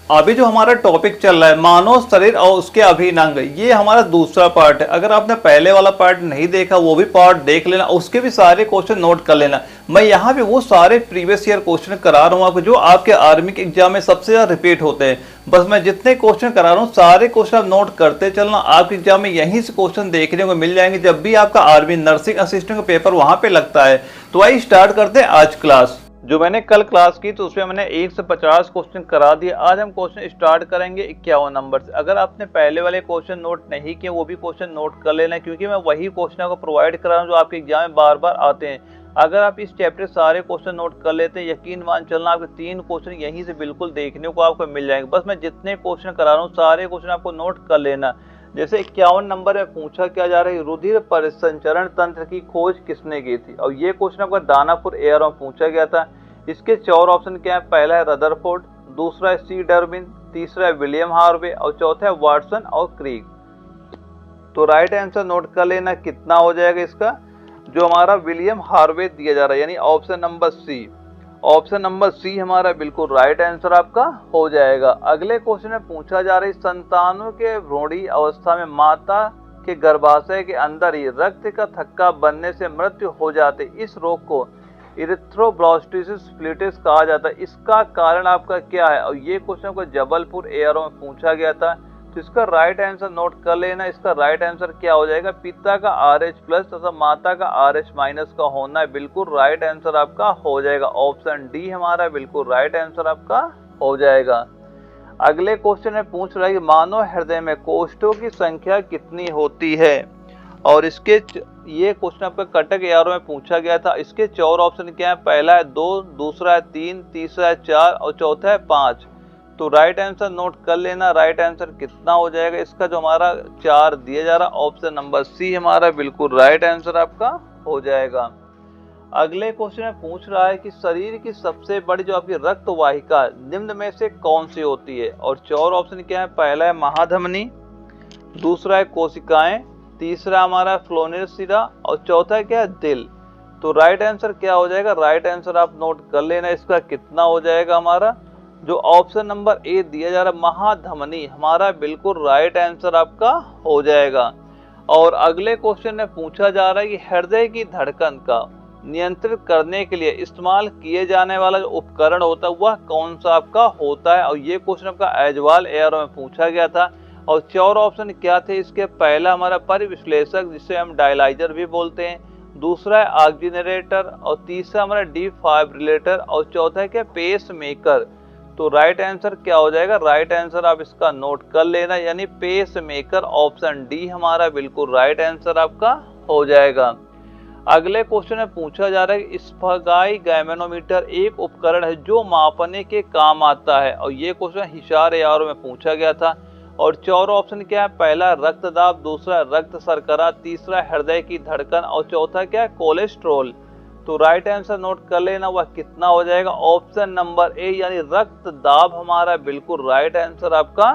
अभी जो हमारा टॉपिक चल रहा है मानव शरीर और उसके अभिन्न अंग, ये हमारा दूसरा पार्ट है। अगर आपने पहले वाला पार्ट नहीं देखा वो भी पार्ट देख लेना, उसके भी सारे क्वेश्चन नोट कर लेना। मैं यहाँ पे वो सारे प्रीवियस ईयर क्वेश्चन करा रहा हूँ आपको जो आपके आर्मी के एग्जाम में सबसे ज्यादा रिपीट होते हैं। बस मैं जितने क्वेश्चन करा रहा हूँ सारे क्वेश्चन आप नोट करते चलना, आपके एग्जाम में यहीं से क्वेश्चन देखने को मिल जाएंगे जब भी आपका आर्मी नर्सिंग असिस्टेंट का पेपर वहां पे लगता है। तो आइए स्टार्ट करते हैं आज क्लास। जो मैंने कल क्लास की तो उसमें मैंने 1 से 50 क्वेश्चन करा दिए। आज हम क्वेश्चन स्टार्ट करेंगे 51 नंबर से। अगर आपने पहले वाले क्वेश्चन नोट नहीं किए वो भी क्वेश्चन नोट कर लेना, क्योंकि मैं वही क्वेश्चन आपको प्रोवाइड कर रहा हूँ जो आपके एग्जाम में बार बार आते हैं। अगर आप इस चैप्टर सारे क्वेश्चन नोट कर लेते हैं, यकीन मान चलना आपके 3 क्वेश्चन यहीं से बिल्कुल देखने को आपको मिल जाएंगे। बस मैं जितने क्वेश्चन करा रहा हूँ सारे क्वेश्चन आपको नोट कर लेना। जैसे 51 नंबर में पूछा क्या जा रहा है, रुधिर परिसंचरण तंत्र की खोज किसने की थी। और ये क्वेश्चन आपका दानापुर एयर में पूछा गया था। इसके 4 ऑप्शन क्या है, पहला है रदरफोर्ड, दूसरा है सी डर्बिन, तीसरा है विलियम हार्वे और चौथा है वाटसन और क्रीग। तो राइट आंसर नोट कर लेना कितना हो जाएगा इसका, जो हमारा विलियम हार्वे दिया जा रहा है, यानी option number C. Option number C हमारा बिल्कुल राइट आंसर आपका हो जाएगा। अगले क्वेश्चन में पूछा जा रहा है संतानों के भ्रूणी अवस्था में माता के गर्भाशय के अंदर ही रक्त का थक्का बनने से मृत्यु हो जाते, इस रोग को इरिथ्रोब्लास्टोसिस फ्लीटिस कहा जाता है। इसका कारण आपका क्या है, और ये क्वेश्चन को जबलपुर एआरओ में पूछा गया था। तो इसका राइट आंसर नोट कर लेना। इसका राइट आंसर क्या हो जाएगा, पिता का RH प्लस तथा माता का RH माइनस का होना है। बिल्कुल राइट आंसर आपका हो जाएगा। ऑप्शन डी हमारा बिल्कुल राइट आंसर आपका हो जाएगा। अगले क्वेश्चन में पूछ रहा है कि मानव हृदय में कोष्ठों की संख्या कितनी होती है, और इसके ये क्वेश्चन आपका कटक एआरओ में पूछा गया था। इसके 4 ऑप्शन क्या है, पहला है 2, दूसरा है 3, तीसरा है 4 और चौथा है 5। तो राइट आंसर नोट कर लेना। राइट आंसर कितना हो जाएगा इसका, जो हमारा 4 दिया जा रहा, ऑप्शन नंबर सी हमारा बिल्कुल राइट आंसर आपका हो जाएगा। अगले क्वेश्चन में पूछ रहा है कि शरीर की सबसे बड़ी जो आपकी रक्त वाहिका निम्न में से कौन सी होती है, और 4 ऑप्शन क्या है, पहला है महाधमनी, दूसरा है कोशिकाएं, तीसरा हमारा फ्लोनेर सिरा और चौथा क्या है, दिल। तो राइट आंसर क्या हो जाएगा, राइट आंसर आप नोट कर लेना। इसका कितना हो जाएगा हमारा, जो ऑप्शन नंबर ए दिया जा रहा है महाधमनी हमारा बिल्कुल राइट आंसर आपका हो जाएगा। और अगले क्वेश्चन में पूछा जा रहा है कि हृदय की धड़कन का नियंत्रित करने के लिए इस्तेमाल किए जाने वाला जो उपकरण होता है वह कौन सा आपका होता है, और ये क्वेश्चन आपका एजवाल एआरओ में पूछा गया था। और 4 ऑप्शन क्या थे इसके, पहला हमारा परिविश्लेषक जिसे हम डायलाइजर भी बोलते हैं, दूसरा है ऑक्सीजनरेटर और तीसरा हमारा डिफाइब्रिलेटर और चौथा है क्या, पेस मेकर। तो राइट आंसर क्या हो जाएगा, राइट आंसर आप इसका नोट कर लेना, यानी पेस मेकर। ऑप्शन डी हमारा बिल्कुल राइट आंसर आपका हो जाएगा। अगले क्वेश्चन में पूछा जा रहा है कि स्फगाई गैमेनोमीटर एक उपकरण है जो मापने के काम आता है, और ये क्वेश्चन हिसार एआरओ में पूछा गया था। और 4 ऑप्शन क्या है, पहला रक्तदाब, दूसरा रक्त शर्करा, तीसरा हृदय की धड़कन और चौथा क्या है, कोलेस्ट्रॉल। तो राइट आंसर नोट कर लेना, वह कितना हो जाएगा, ऑप्शन नंबर ए यानी रक्तदाब हमारा बिल्कुल राइट आंसर आपका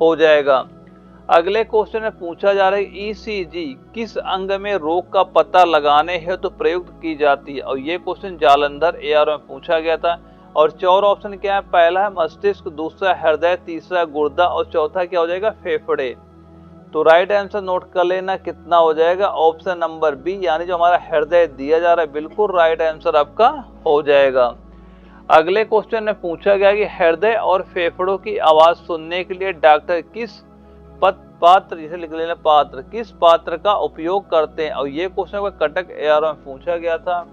हो जाएगा। अगले क्वेश्चन में पूछा जा रहा है ईसीजी किस अंग में रोग का पता लगाने हेतु प्रयुक्त की जाती है, और ये क्वेश्चन जालंधर एआरओ में पूछा गया था। और 4 ऑप्शन क्या है, पहला है मस्तिष्क, दूसरा हृदय, तीसरा गुर्दा और चौथा क्या हो जाएगा, फेफड़े। तो राइट आंसर नोट कर लेना कितना हो जाएगा, ऑप्शन नंबर बी यानी जो हमारा हृदय दिया जा रहा है बिल्कुल राइट आंसर आपका हो जाएगा। अगले क्वेश्चन में पूछा गया कि हृदय और फेफड़ों की आवाज सुनने के लिए डॉक्टर किस पात्र, जिसे लिख लेना पात्र, किस पात्र का उपयोग करते हैं, और ये क्वेश्चन को कटक एआरओ में पूछा गया था।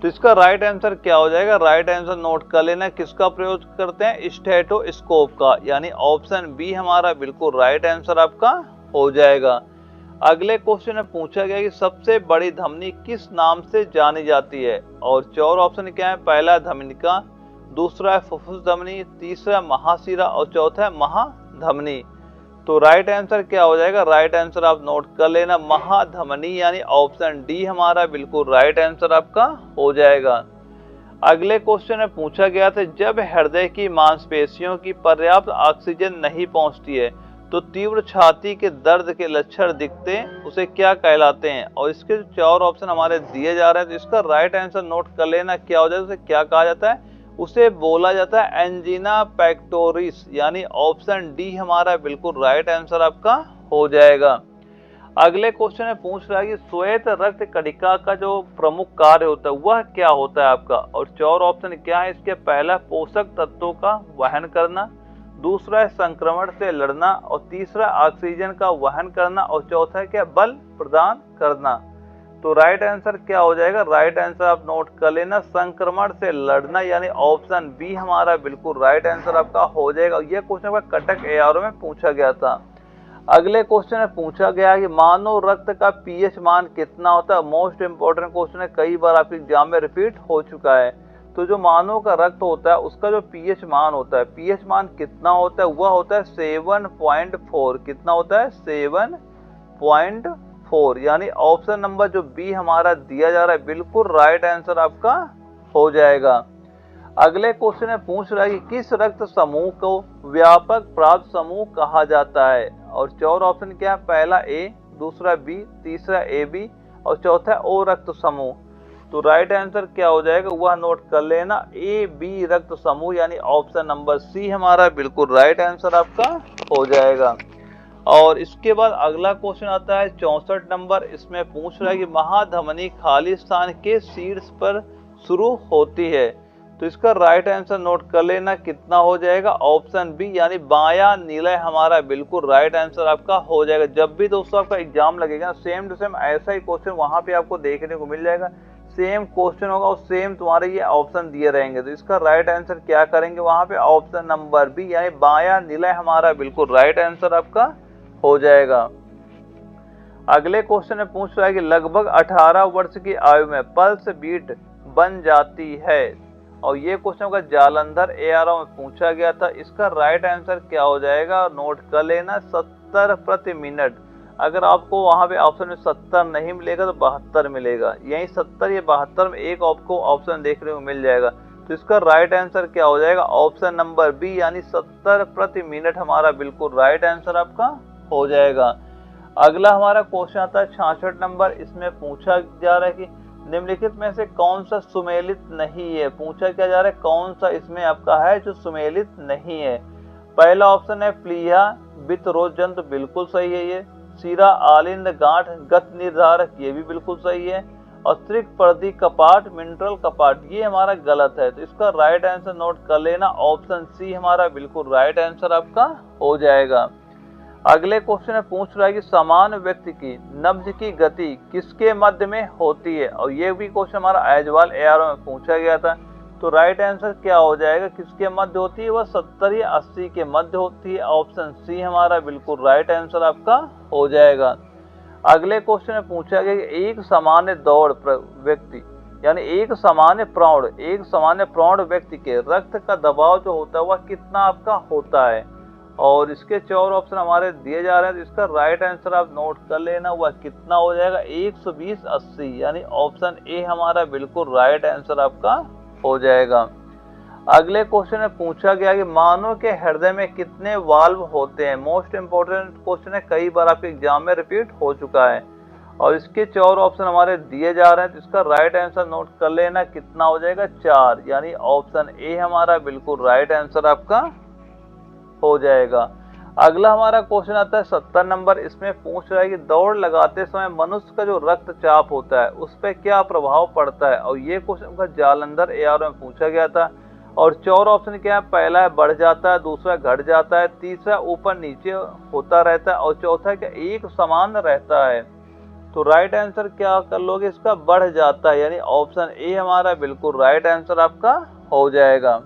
तो इसका राइट आंसर क्या हो जाएगा, राइट आंसर नोट कर लेना, किसका प्रयोग करते हैं, स्टेथोस्कोप का, यानी ऑप्शन बी हमारा बिल्कुल राइट आंसर आपका हो जाएगा। अगले क्वेश्चन में पूछा गया कि सबसे बड़ी धमनी किस नाम से जानी जाती है, और 4 ऑप्शन क्या है, पहला धमनिका, दूसरा है फुफ्फुस धमनी, तीसरा महाशिरा और चौथा है महाधमनी। तो राइट आंसर क्या हो जाएगा, राइट आंसर आप नोट कर लेना, महाधमनी यानी ऑप्शन डी हमारा बिल्कुल राइट आंसर आपका हो जाएगा। अगले क्वेश्चन में पूछा गया था जब हृदय की मांसपेशियों की पर्याप्त ऑक्सीजन नहीं पहुंचती है तो तीव्र छाती के दर्द के लक्षण दिखते हैं, उसे क्या कहलाते हैं, और इसके जो 4 ऑप्शन हमारे दिए जा रहे हैं तो इसका राइट आंसर नोट कर लेना क्या हो जाएगा, उसे क्या कहा जाता है, उसे बोला जाता है एंजीना पेक्टोरिस, यानी ऑप्शन डी हमारा बिल्कुल राइट आंसर आपका हो जाएगा। अगले क्वेश्चन में पूछ रहा है कि श्वेत रक्त कणिका का जो प्रमुख कार्य होता है वह क्या होता है आपका, और चार ऑप्शन क्या है इसके। पहला, पोषक तत्वों का वहन करना, दूसरा है संक्रमण से लड़ना, और तीसरा ऑक्सीजन का वहन करना, और चौथा है क्या, बल प्रदान करना। तो राइट आंसर क्या हो जाएगा, राइट आंसर आप नोट कर लेना, संक्रमण से लड़ना, यानी ऑप्शन बी हमारा बिल्कुल राइट आंसर आपका हो जाएगा। यह क्वेश्चन कटक एआरओ में पूछा गया था। अगले क्वेश्चन में पूछा गया कि मानव रक्त का पीएच मान कितना होता है। मोस्ट इंपोर्टेंट क्वेश्चन है, कई बार आपके एग्जाम में रिपीट हो चुका है। तो जो मानव का रक्त होता है उसका जो पीएच मान होता है, पीएच मान कितना होता है, वह होता है 7.4। कितना होता है, 7.4, यानी ऑप्शन नंबर जो बी हमारा दिया जा रहा है बिल्कुल राइट आंसर आपका हो जाएगा। अगले क्वेश्चन में पूछ रहा है कि किस रक्त समूह को व्यापक प्राप्त समूह कहा जाता है, और चार ऑप्शन क्या है। पहला ए, दूसरा बी, तीसरा ए बी, और चौथा ओ रक्त समूह। तो राइट आंसर क्या हो जाएगा वह नोट कर लेना, ए बी रक्त समूह, यानी ऑप्शन नंबर सी हमारा बिल्कुल राइट आंसर आपका हो जाएगा। और इसके बाद अगला क्वेश्चन आता है 64 नंबर। इसमें पूछ रहा है कि महाधमनी खाली स्थान के शीर्ष पर शुरू होती है। तो इसका राइट आंसर नोट कर लेना, कितना हो जाएगा, ऑप्शन बी, यानी बायां निलय हमारा बिल्कुल राइट आंसर आपका हो जाएगा। जब भी दोस्तों आपका एग्जाम लगेगा सेम टू सेम ऐसा ही क्वेश्चन वहां पे आपको देखने को मिल जाएगा। सेम क्वेश्चन होगा और सेम तुम्हारे ये ऑप्शन दिए रहेंगे। तो इसका राइट आंसर क्या करेंगे वहां पे, ऑप्शन नंबर बी, यानी बायां निलय हमारा बिल्कुल राइट आंसर आपका हो जाएगा। अगले क्वेश्चन में पूछ रहा है कि लगभग 18 वर्ष की आयु में पल्स बीट बन जाती है, और ये क्वेश्चन का जालंधर एआरओ में पूछा गया था। इसका राइट आंसर क्या हो जाएगा, नोट कर लेना, 70 प्रति मिनट। अगर आपको वहां पे ऑप्शन में 70 नहीं मिलेगा तो 72 मिलेगा, यही 70 या 72 में एक आपको ऑप्शन देखने को मिल जाएगा। तो इसका राइट आंसर क्या हो जाएगा, ऑप्शन नंबर बी, यानी 70 प्रति मिनट हमारा बिल्कुल राइट आंसर आपका हो जाएगा। अगला हमारा क्वेश्चन आता है 66 नंबर। इसमें पूछा जा रहा है कि निम्नलिखित में से कौन सा सुमेलित नहीं है। पूछा क्या जा रहा है, कौन सा इसमें आपका है जो सुमेलित नहीं है। पहला ऑप्शन है प्लीहा वित्तरोज जंतु, बिल्कुल सही है ये। सीरा आलिंद गांठ गत निर्धारक, ये भी बिल्कुल सही है। और त्रिक पर्दी कपाट मिनरल कपाट, ये हमारा गलत है। तो इसका राइट आंसर नोट कर लेना, ऑप्शन सी हमारा बिल्कुल राइट आंसर आपका हो जाएगा। अगले क्वेश्चन में पूछ रहा है कि समान व्यक्ति की नब्ज की गति किसके मध्य में होती है, और ये भी क्वेश्चन हमारा आयजवाल एआरओ में पूछा गया था। तो राइट आंसर क्या हो जाएगा, किसके मध्य होती है, वह 70 या 80 के मध्य होती है। ऑप्शन सी हमारा बिल्कुल राइट आंसर आपका हो जाएगा। अगले क्वेश्चन में पूछा गया कि एक सामान्य दौड़ व्यक्ति, यानी एक सामान्य प्रौढ़ व्यक्ति के रक्त का दबाव जो होता है वह कितना आपका होता है, और इसके 4 ऑप्शन हमारे दिए जा रहे हैं। तो इसका राइट आंसर आप नोट कर लेना, वह कितना हो जाएगा, 120/80, यानी ऑप्शन ए हमारा बिल्कुल राइट आंसर आपका हो जाएगा। अगले क्वेश्चन में पूछा गया कि मानव के हृदय में कितने वाल्व होते हैं। मोस्ट इंपोर्टेंट क्वेश्चन है, कई बार आपके एग्जाम में रिपीट हो चुका है, और इसके 4 ऑप्शन हमारे दिए जा रहे हैं। तो इसका राइट आंसर नोट कर लेना, कितना हो जाएगा, 4, यानी ऑप्शन ए हमारा बिल्कुल राइट आंसर आपका हो जाएगा। अगला हमारा क्वेश्चन आता है 70 नंबर। इसमें पूछ रहा है कि दौड़ लगाते समय मनुष्य का जो रक्तचाप होता है उस पर क्या प्रभाव पड़ता है, और ये क्वेश्चन का जालंधर एआरओ में पूछा गया था। और 4 ऑप्शन क्या है, पहला है बढ़ जाता है, दूसरा घट जाता है, तीसरा ऊपर नीचे होता रहता है, और चौथा क्या एक समान रहता है। तो राइट आंसर क्या कर लोगे इसका, बढ़ जाता है, यानी ऑप्शन ए हमारा बिल्कुल राइट आंसर आपका हो जाएगा।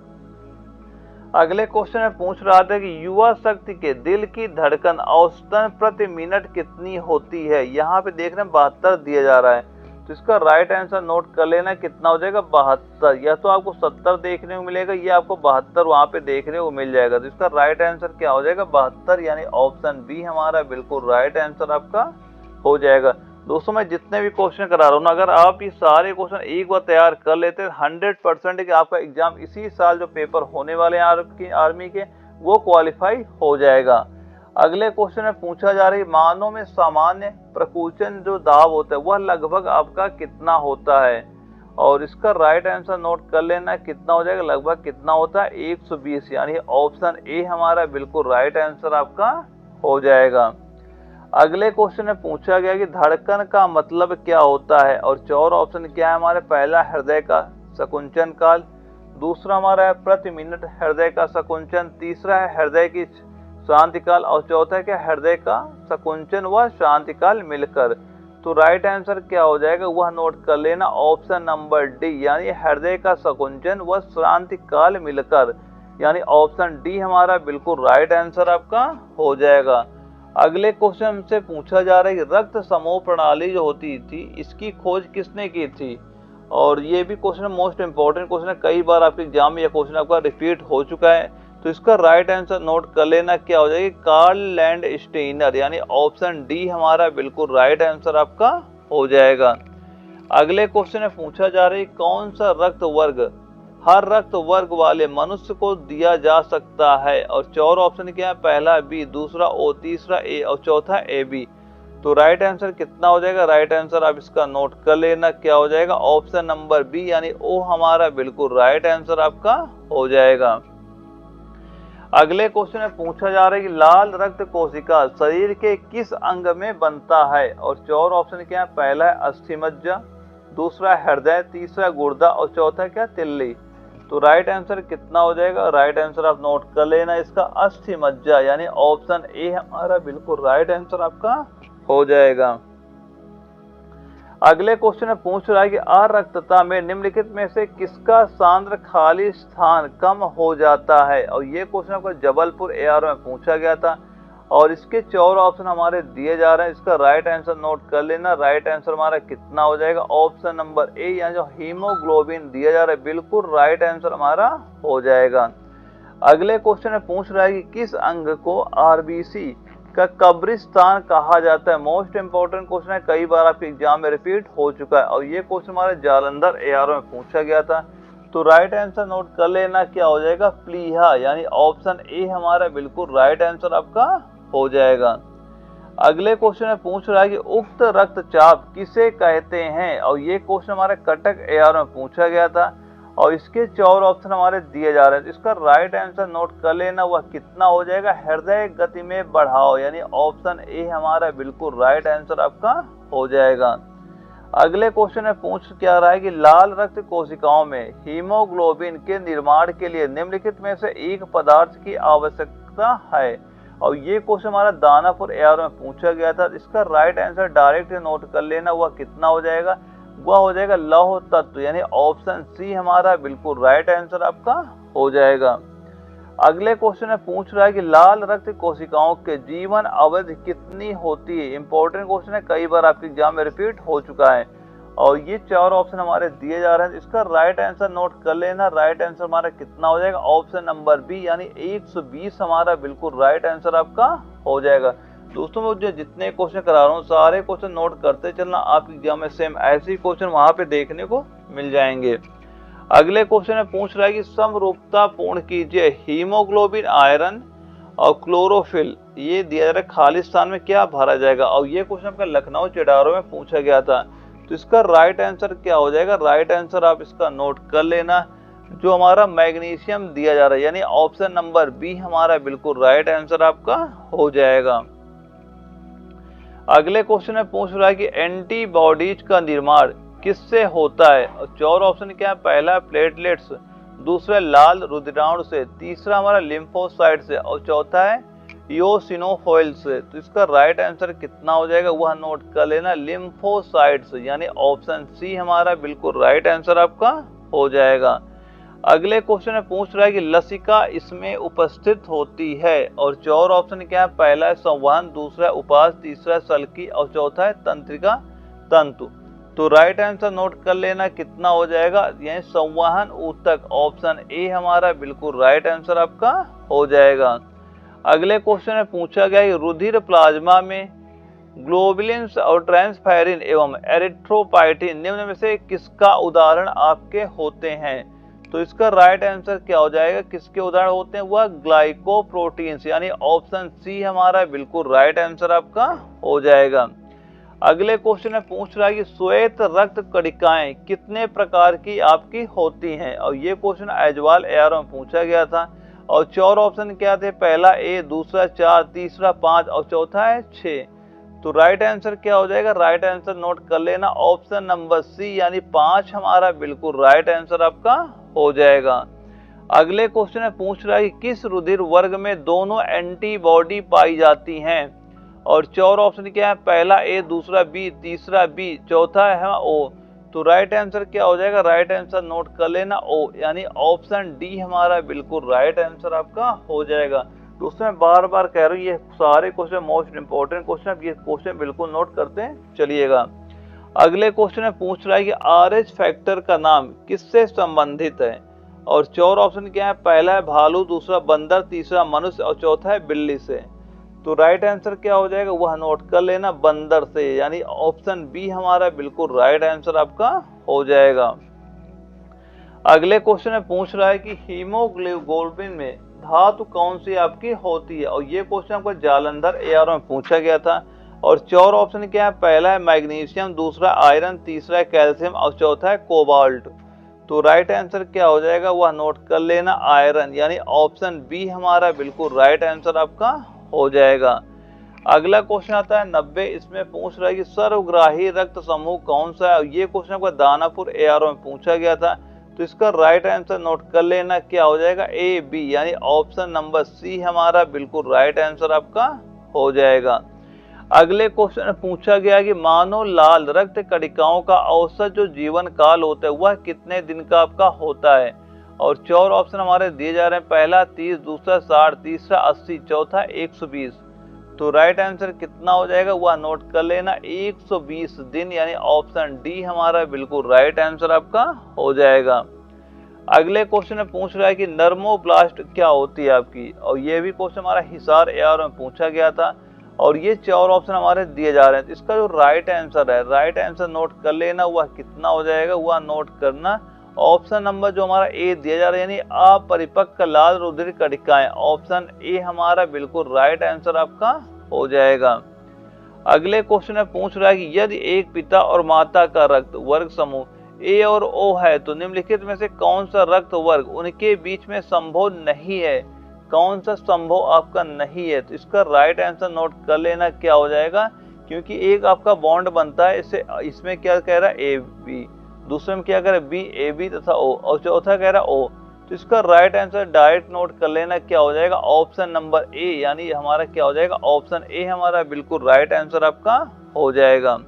अगले क्वेश्चन में पूछ रहा था कि युवा शक्ति के दिल की धड़कन औसतन प्रति मिनट कितनी होती है। यहाँ पे देख रहे हैं 72 दिया जा रहा है। तो इसका राइट आंसर नोट कर लेना, कितना हो जाएगा, 72। या तो आपको 70 देखने को मिलेगा, या आपको 72 वहां पे देखने को मिल जाएगा। तो इसका राइट आंसर क्या हो जाएगा, 72, यानी ऑप्शन बी हमारा बिल्कुल राइट आंसर आपका हो जाएगा। दोस्तों मैं जितने भी क्वेश्चन करा रहा हूँ ना, अगर आप ये सारे क्वेश्चन एक बार तैयार कर लेते हैं 100% कि आपका एग्जाम इसी साल जो पेपर होने वाले हैं आपकी आर्मी के, वो क्वालिफाई हो जाएगा। अगले क्वेश्चन में पूछा जा रहा है मानव में सामान्य प्रकुंचन जो दाब होता है वह लगभग आपका कितना होता है, और इसका राइट आंसर नोट कर लेना, कितना हो जाएगा, लगभग कितना होता है 120, यानी ऑप्शन ए हमारा बिल्कुल राइट आंसर आपका हो जाएगा। अगले क्वेश्चन में पूछा गया कि धड़कन का मतलब क्या होता है, और 4 ऑप्शन क्या है हमारे, पहला हृदय का संकुंचन काल, दूसरा हमारा है प्रति मिनट हृदय का संकुंचन, तीसरा है हृदय की शांति काल, और चौथा क्या, हृदय का संकुंचन व शांति काल मिलकर। तो राइट आंसर क्या हो जाएगा वह नोट कर लेना, ऑप्शन नंबर डी, यानी हृदय का संकुंचन व शांति काल मिलकर, यानी ऑप्शन डी हमारा बिल्कुल राइट आंसर आपका हो जाएगा। अगले क्वेश्चन से पूछा जा रहा है कि रक्त समूह प्रणाली जो होती थी इसकी खोज किसने की थी, और ये भी क्वेश्चन मोस्ट इंपॉर्टेंट क्वेश्चन है, कई बार आपके एग्जाम में यह क्वेश्चन आपका रिपीट हो चुका है। तो इसका राइट आंसर नोट कर लेना, क्या हो जाएगी, कार्ल लैंडस्टेइनर, यानी ऑप्शन डी हमारा बिल्कुल राइट आंसर आपका हो जाएगा। अगले क्वेश्चन में पूछा जा रहा है कौन सा रक्त वर्ग हर रक्त वर्ग वाले मनुष्य को दिया जा सकता है, और 4 ऑप्शन क्या है, पहला बी, दूसरा ओ, तीसरा ए और चौथा ए बी। तो राइट आंसर कितना हो जाएगा, राइट आंसर आप इसका नोट कर लेना, क्या हो जाएगा, ऑप्शन नंबर बी, यानी ओ हमारा बिल्कुल राइट आंसर आपका हो जाएगा। अगले क्वेश्चन में पूछा जा रहा है कि लाल रक्त कोशिका शरीर के किस अंग में बनता है, और 4 ऑप्शन क्या है, पहला है अस्थिमज्जा, दूसरा हृदय, तीसरा गुर्दा और चौथा क्या, तिल्ली। तो राइट आंसर कितना हो जाएगा, राइट आंसर आप नोट कर लेना इसका अस्थिमज्जा, यानी ऑप्शन ए हमारा बिल्कुल राइट आंसर आपका हो जाएगा। अगले क्वेश्चन में पूछ रहा है कि अरक्तता में निम्नलिखित में से किसका सांद्र खाली स्थान कम हो जाता है, और ये क्वेश्चन आपको जबलपुर एआर में पूछा गया था, और इसके 4 ऑप्शन हमारे दिए जा रहे हैं। इसका राइट आंसर नोट कर लेना, राइट आंसर हमारा कितना हो जाएगा, ऑप्शन नंबर ए, यानी जो हीमोग्लोबिन दिया जा रहा है बिल्कुल राइट आंसर हमारा हो जाएगा। अगले क्वेश्चन में पूछ रहा है कि किस अंग को आरबीसी का कब्रिस्तान कहा जाता है। मोस्ट इंपोर्टेंट क्वेश्चन है, कई बार आपके एग्जाम में रिपीट हो चुका है, और ये क्वेश्चन हमारे जालंधर एआर में पूछा गया था। तो राइट आंसर नोट कर लेना, क्या हो जाएगा, प्लीहा, यानी ऑप्शन ए हमारा बिल्कुल राइट आंसर आपका हो जाएगा। अगले क्वेश्चन में पूछ रहा है कि उक्त रक्तचाप किसे कहते हैं, और ये क्वेश्चन हमारे कटक एआर में पूछा गया था, और इसके 4 ऑप्शन हमारे दिए जा रहे हैं। इसका राइट आंसर नोट कर लेना, वह कितना हो जाएगा, हृदय गति में बढ़ाव, यानी ऑप्शन ए हमारा बिल्कुल राइट आंसर आपका हो जाएगा। अगले क्वेश्चन में पूछ क्या रहा है कि लाल रक्त कोशिकाओं में हीमोग्लोबिन के निर्माण के लिए निम्नलिखित में से एक पदार्थ की आवश्यकता है, और ये क्वेश्चन हमारा दानापुर एआर में पूछा गया था। इसका राइट आंसर डायरेक्ट नोट कर लेना, वह कितना हो जाएगा, वह हो जाएगा लौह तत्व, यानी ऑप्शन सी हमारा बिल्कुल राइट आंसर आपका हो जाएगा। अगले क्वेश्चन में पूछ रहा है कि लाल रक्त कोशिकाओं के जीवन अवधि कितनी होती है। इंपॉर्टेंट क्वेश्चन है, कई बार आपके एग्जाम में रिपीट हो चुका है, और ये 4 ऑप्शन हमारे दिए जा रहे हैं। इसका राइट आंसर नोट कर लेना, राइट आंसर हमारा कितना हो जाएगा, ऑप्शन नंबर बी, यानी 120 हमारा बिल्कुल राइट आंसर आपका हो जाएगा। दोस्तों मैं जो जितने क्वेश्चन करा रहा हूँ सारे क्वेश्चन नोट करते चलना, आपके एग्जाम में सेम ऐसे ही क्वेश्चन वहां पे देखने को मिल जाएंगे। अगले क्वेश्चन में पूछ रहा है कि समरूपता पूर्ण कीजिए हीमोग्लोबिन, आयरन और क्लोरोफिल, ये दिया जा रहा है खाली स्थान में क्या भरा जाएगा, और ये क्वेश्चन आपका लखनऊ चिडारो में पूछा गया था। तो इसका राइट आंसर क्या हो जाएगा, राइट आंसर आप इसका नोट कर लेना, जो हमारा मैग्नीशियम दिया जा रहा है, यानी ऑप्शन नंबर बी हमारा बिल्कुल राइट आंसर आपका हो जाएगा। अगले क्वेश्चन में पूछ रहा है कि एंटीबॉडीज का निर्माण किससे होता है, और 4 ऑप्शन क्या है, पहला प्लेटलेट्स, दूसरा लाल रुधिराणु से, तीसरा हमारा लिम्फोसाइट से, और चौथा है इओसिनोफिल से। तो इसका राइट आंसर कितना हो जाएगा, वह नोट कर लेना, लिम्फोसाइट्स, यानी ऑप्शन सी हमारा बिल्कुल राइट आंसर आपका हो जाएगा। अगले क्वेश्चन में पूछ रहा है कि लसिका इसमें उपस्थित होती है, और 4 ऑप्शन क्या है, पहला है संवहन, दूसरा है उपास, तीसरा है सल्की और चौथा है तंत्रिका तंतु। तो राइट आंसर नोट कर लेना, कितना हो जाएगा, यानी संवहन ऊतक, ऑप्शन ए हमारा बिल्कुल राइट आंसर आपका हो जाएगा। अगले क्वेश्चन में पूछा गया कि रुधिर प्लाज्मा में ग्लोबुलिन्स और ट्रांसफेरिन एवं एरिथ्रोपाइटिन निम्न में से किसका उदाहरण आपके होते हैं। तो इसका राइट आंसर क्या हो जाएगा, किसके उदाहरण होते हैं, वह ग्लाइकोप्रोटीन्स, यानी ऑप्शन सी हमारा बिल्कुल राइट आंसर आपका हो जाएगा। अगले क्वेश्चन में पूछ रहा है कि श्वेत रक्त कणिकाएं कितने प्रकार की आपकी होती हैं, और ये क्वेश्चन एजवाल एआर में पूछा गया था। और 4 ऑप्शन क्या थे, पहला ए, दूसरा 4, तीसरा 5 और चौथा है 6। तो राइट आंसर क्या हो जाएगा, राइट आंसर नोट कर लेना ऑप्शन नंबर सी यानी 5 हमारा बिल्कुल राइट आंसर आपका हो जाएगा। अगले क्वेश्चन में पूछ रहा है कि किस रुधिर वर्ग में दोनों एंटीबॉडी पाई जाती हैं, और 4 ऑप्शन क्या है, पहला ए, दूसरा बी, तीसरा बी, चौथा है ओ। तो राइट आंसर क्या हो जाएगा, राइट आंसर नोट कर लेना ओ यानी ऑप्शन डी हमारा बिल्कुल राइट आंसर आपका हो जाएगा। दोस्तों मैं बार बार कह रहा हूँ ये सारे क्वेश्चन मोस्ट इंपॉर्टेंट क्वेश्चन, अब ये क्वेश्चन बिल्कुल नोट करते चलिएगा। अगले क्वेश्चन में पूछ रहा है कि RH फैक्टर का नाम किससे संबंधित है, और 4 ऑप्शन क्या है, पहला है भालू, दूसरा बंदर, तीसरा मनुष्य और चौथा है बिल्ली से। तो राइट आंसर क्या हो जाएगा, वह नोट कर लेना बंदर से यानी ऑप्शन बी हमारा बिल्कुल राइट आंसर आपका हो जाएगा। अगले क्वेश्चन में पूछ रहा है कि हीमोग्लोबिन में धातु कौन सी आपकी होती है, और ये क्वेश्चन आपको जालंधर एआर में पूछा गया था। और 4 ऑप्शन क्या है, पहला है मैग्नीशियम, दूसरा आयरन, तीसरा है कैल्शियम और चौथा है कोबाल्ट। तो राइट आंसर क्या हो जाएगा, वह नोट कर लेना आयरन यानी ऑप्शन बी हमारा बिल्कुल राइट आंसर आपका हो जाएगा। अगला क्वेश्चन आता है 90, इसमें पूछ रहा है कि सर्वग्राही रक्त समूह कौन सा है, ये क्वेश्चन आपका दानापुर एआर में पूछा गया था। तो इसका राइट आंसर नोट कर लेना क्या हो जाएगा, ए बी यानी ऑप्शन नंबर सी हमारा बिल्कुल राइट आंसर आपका हो जाएगा। अगले क्वेश्चन में पूछा गया कि मानव लाल रक्त कणिकाओं का औसत जो जीवन काल होता है वह कितने दिन का आपका होता है, और 4 ऑप्शन हमारे दिए जा रहे हैं, पहला 30, दूसरा 60, तीसरा 80, चौथा 120। तो राइट आंसर कितना हो जाएगा, वह नोट कर लेना 120 दिन यानी ऑप्शन डी हमारा बिल्कुल राइट आंसर आपका हो जाएगा। अगले क्वेश्चन में पूछ रहा है कि नर्मोब्लास्ट क्या होती है आपकी, और ये भी क्वेश्चन हमारा हिसार एआर में पूछा गया था। और ये 4 ऑप्शन हमारे दिए जा रहे हैं, तो इसका जो राइट आंसर है, राइट आंसर नोट कर लेना, वह कितना हो जाएगा, वह नोट करना ऑप्शन नंबर जो हमारा ए दिया जा रहा है यानी अपरिपक्व लाल रुधिर कणिकाएं, ऑप्शन ए हमारा बिल्कुल राइट आंसर आपका हो जाएगा। अगले क्वेश्चन में पूछ रहा है कि यदि एक पिता और माता का रक्त वर्ग समूह ए और ओ है तो निम्नलिखित में से कौन सा रक्त वर्ग उनके बीच में संभव नहीं है, कौन सा संभव आपका नहीं है। तो इसका राइट आंसर नोट कर लेना क्या हो जाएगा, क्योंकि एक आपका बॉन्ड बनता है इसमें क्या कह रहा है ए बी, दूसरे में क्या कह रहा है बी ए बी तथा ओ, और चौथा कह रहा है ओ। तो इसका राइट आंसर डायरेक्ट नोट कर लेना क्या हो जाएगा, ऑप्शन नंबर ए यानी हमारा क्या हो जाएगा, ऑप्शन ए हमारा बिल्कुल राइट आंसर आपका हो जाएगा।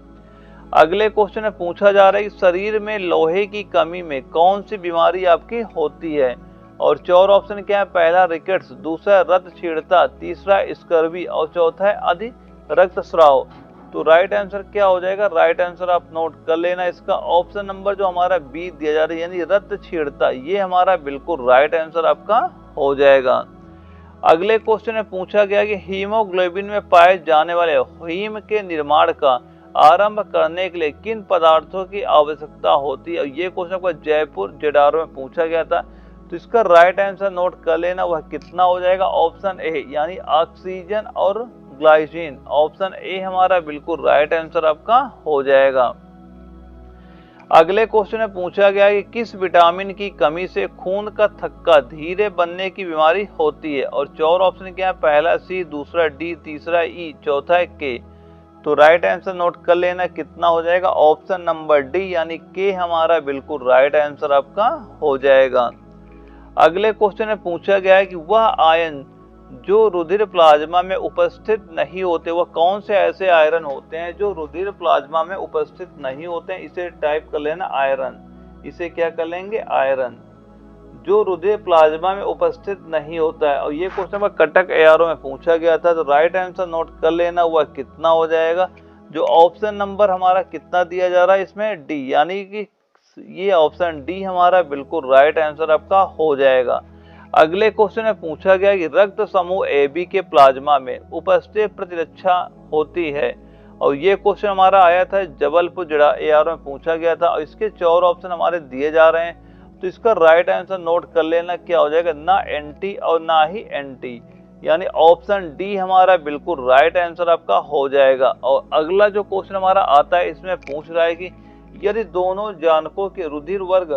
अगले क्वेश्चन में पूछा जा रहा है कि शरीर में लोहे की कमी में कौन सी बीमारी आपकी होती है, और 4 ऑप्शन क्या है, पहला रिकेट्स, दूसरा रक्तक्षीणता, तीसरा स्कर्वी और चौथा है अधिक रक्तस्राव। तो राइट आंसर क्या हो जाएगा, राइट आंसर आप नोट कर लेना इसका ऑप्शन नंबर जो हमारा बी दिया जा रहा है यानी रक्तक्षीणता, ये हमारा बिल्कुल राइट आंसर आपका हो जाएगा। अगले क्वेश्चन में पूछा गया कि हीमोग्लोबिन में पाए जाने वाले हीम के निर्माण का आरंभ करने के लिए किन पदार्थों की आवश्यकता होती है, ये क्वेश्चन आपका जयपुर जेडारो में पूछा गया था। तो इसका राइट आंसर नोट कर लेना, वह कितना हो जाएगा, ऑप्शन ए यानी ऑक्सीजन और ग्लाइसिन, ऑप्शन ए हमारा बिल्कुल राइट आंसर आपका हो जाएगा। अगले क्वेश्चन में पूछा गया कि किस विटामिन की कमी से खून का थक्का धीरे बनने की बीमारी होती है, और 4 ऑप्शन क्या है, पहला सी, दूसरा डी, तीसरा ई, चौथा है के। तो राइट आंसर नोट कर लेना कितना हो जाएगा, ऑप्शन नंबर डी यानी के हमारा बिल्कुल राइट आंसर आपका हो जाएगा। अगले क्वेश्चन में पूछा गया है कि वह आयन जो रुधिर प्लाज्मा में उपस्थित नहीं होते, वह कौन से ऐसे आयरन होते हैं जो रुधिर प्लाज्मा में उपस्थित नहीं होते हैं, इसे टाइप कर लेना आयरन, इसे क्या कर लेंगे आयरन, जो रुधिर प्लाज्मा में उपस्थित नहीं होता है। और ये क्वेश्चन कटक एआरओ में पूछा गया था। तो राइट आंसर नोट कर लेना, वह कितना हो जाएगा, जो ऑप्शन नंबर हमारा कितना दिया जा रहा है इसमें डी, यानी कि ये ऑप्शन डी हमारा बिल्कुल राइट आंसर आपका हो जाएगा। अगले क्वेश्चन में पूछा गया कि रक्त समूह ए बी के प्लाज्मा में उपस्थित प्रतिरक्षा होती है, और ये क्वेश्चन हमारा आया था जबलपुर जिला एआर में पूछा गया था, और इसके 4 ऑप्शन हमारे दिए जा रहे हैं। तो इसका राइट आंसर नोट कर लेना क्या हो जाएगा, ना एंटी और ना ही एंटी, यानी ऑप्शन डी हमारा बिल्कुल राइट आंसर आपका हो जाएगा। और अगला जो क्वेश्चन हमारा आता है इसमें पूछ रहा है कि यदि दोनों जानकों के रुधिर वर्ग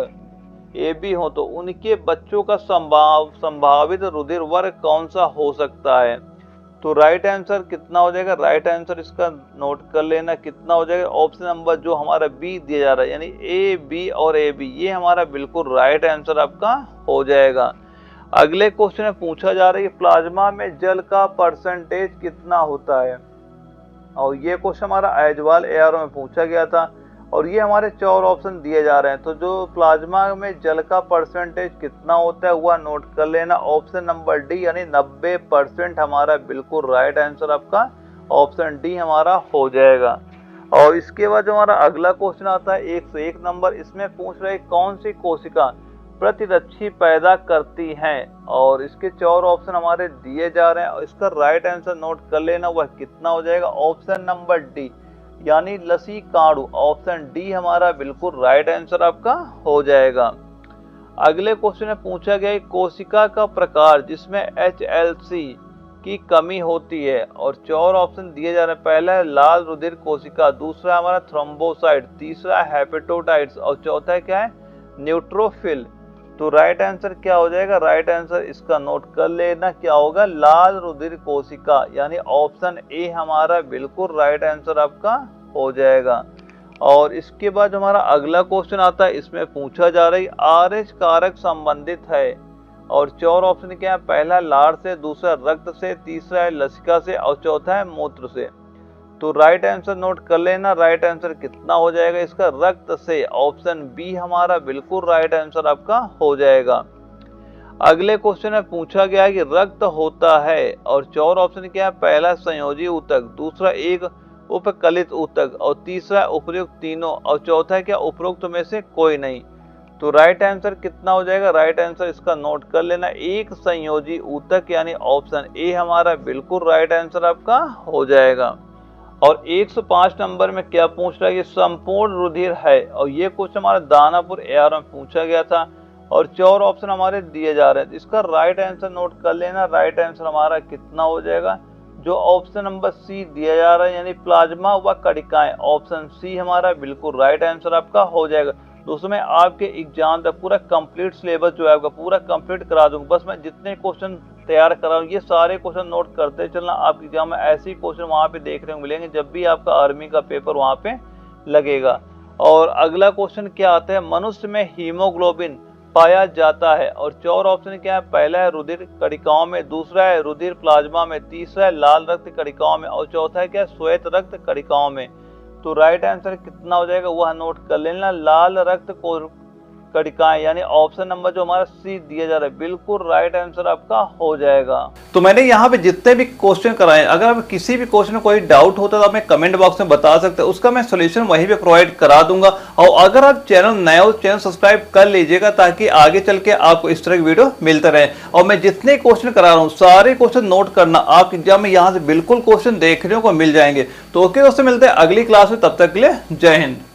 ए बी हो तो उनके बच्चों का संभावित रुधिर वर्ग कौन सा हो सकता है। तो राइट आंसर कितना हो जाएगा, राइट आंसर इसका नोट कर लेना कितना हो जाएगा। ऑप्शन नंबर जो हमारा बी दिया जा रहा है यानी ए बी और ए बी, ये हमारा बिल्कुल राइट आंसर आपका हो जाएगा। अगले क्वेश्चन में पूछा जा रहा है कि प्लाज्मा में जल का परसेंटेज कितना होता है, और ये क्वेश्चन हमारा एजवाल एआरओ में पूछा गया था। और ये हमारे 4 ऑप्शन दिए जा रहे हैं, तो जो प्लाज्मा में जल का परसेंटेज कितना होता है वह नोट कर लेना। ऑप्शन नंबर डी यानी 90% हमारा बिल्कुल राइट आंसर आपका ऑप्शन डी हमारा हो जाएगा। और इसके बाद जो हमारा अगला क्वेश्चन आता है 101 नंबर, इसमें पूछ रहे कौन सी कोशिका प्रतिरक्षी पैदा करती हैं, और इसके 4 ऑप्शन हमारे दिए जा रहे हैं और इसका राइट आंसर नोट कर लेना, वह कितना हो जाएगा। ऑप्शन नंबर डी यानी लसीकाणु, ऑप्शन डी हमारा बिल्कुल राइट आंसर आपका हो जाएगा। अगले क्वेश्चन में पूछा गया कोशिका का प्रकार जिसमें HLC की कमी होती है, और 4 ऑप्शन दिए जा रहे हैं। पहला है लाल रुधिर कोशिका, दूसरा हमारा थ्रोम्बोसाइट, तीसरा हेपेटोसाइट्स और चौथा क्या है न्यूट्रोफिल। तो राइट आंसर क्या हो जाएगा, राइट आंसर इसका नोट कर लेना क्या होगा, लाल रुधिर कोशिका, यानी ऑप्शन ए हमारा बिल्कुल राइट आंसर आपका हो जाएगा। और इसके बाद हमारा अगला क्वेश्चन आता है, इसमें पूछा जा रहा है RH कारक संबंधित है, और 4 ऑप्शन क्या है। पहला लार से, दूसरा रक्त से, तीसरा है लसिका से और चौथा है मूत्र से। तो राइट आंसर नोट कर लेना, राइट आंसर कितना हो जाएगा इसका, रक्त से, ऑप्शन बी हमारा बिल्कुल राइट आंसर आपका हो जाएगा। अगले क्वेश्चन में पूछा गया है कि रक्त होता है, और 4 ऑप्शन क्या है। पहला संयोजी ऊतक, दूसरा एक उपकलित ऊतक और तीसरा उपयुक्त तीनों और चौथा क्या उपरोक्त में से कोई नहीं। तो राइट आंसर कितना हो जाएगा, राइट आंसर इसका नोट कर लेना, एक संयोजी ऊतक, यानी ऑप्शन ए हमारा बिल्कुल राइट आंसर आपका हो जाएगा। और 105 नंबर में क्या पूछ रहा है कि संपूर्ण रुधिर है, और ये क्वेश्चन हमारा दानापुर एआर में पूछा गया था, और 4 ऑप्शन हमारे दिए जा रहे हैं। इसका राइट आंसर नोट कर लेना, राइट आंसर हमारा कितना हो जाएगा, जो ऑप्शन नंबर सी दिया जा रहा है यानी प्लाज्मा व कणिकाएं, ऑप्शन सी हमारा बिल्कुल राइट आंसर आपका हो जाएगा। दोस्तों मैं आपके एग्जाम तक पूरा कंप्लीट सिलेबस जो है आपका पूरा कंप्लीट करा दूंगा, बस मैं जितने क्वेश्चन तैयार कर रहा हूँ ये सारे क्वेश्चन नोट करते चलना। आपके एग्जाम में ऐसे ही क्वेश्चन वहाँ पे देखने को मिलेंगे जब भी आपका आर्मी का पेपर वहाँ पे लगेगा। और अगला क्वेश्चन क्या आता है, मनुष्य में हीमोग्लोबिन पाया जाता है, और 4 ऑप्शन क्या है। पहला है रुधिर कणिकाओं में, दूसरा है रुधिर प्लाज्मा में, तीसरा है लाल रक्त कणिकाओं में और चौथा है क्या श्वेत रक्त कणिकाओं में। तो राइट आंसर कितना हो जाएगा वह नोट कर लेना, लाल रक्त कणिकाएं, यानी ऑप्शन नंबर जो हमारा सी दिया जा रहा है बिल्कुल राइट आंसर आपका हो जाएगा। तो मैंने यहाँ पे जितने भी क्वेश्चन कराए, अगर आप किसी भी क्वेश्चन में कोई डाउट होता है तो आप मैं कमेंट बॉक्स में बता सकते हैं, उसका मैं सोल्यूशन वहीं पे प्रोवाइड करा दूंगा। और अगर आप चैनल नए हो चैनल सब्सक्राइब कर लीजिएगा ताकि आगे चल के आपको इस तरह की वीडियो मिलता रहे। और मैं जितने क्वेश्चन करा रहा हूँ सारे क्वेश्चन नोट करना, आप एग्जाम में यहाँ से बिल्कुल क्वेश्चन देखने को मिल जाएंगे। तो ओके दोस्तों, मिलते हैं अगली क्लास में, तब तक के लिए जय हिंद।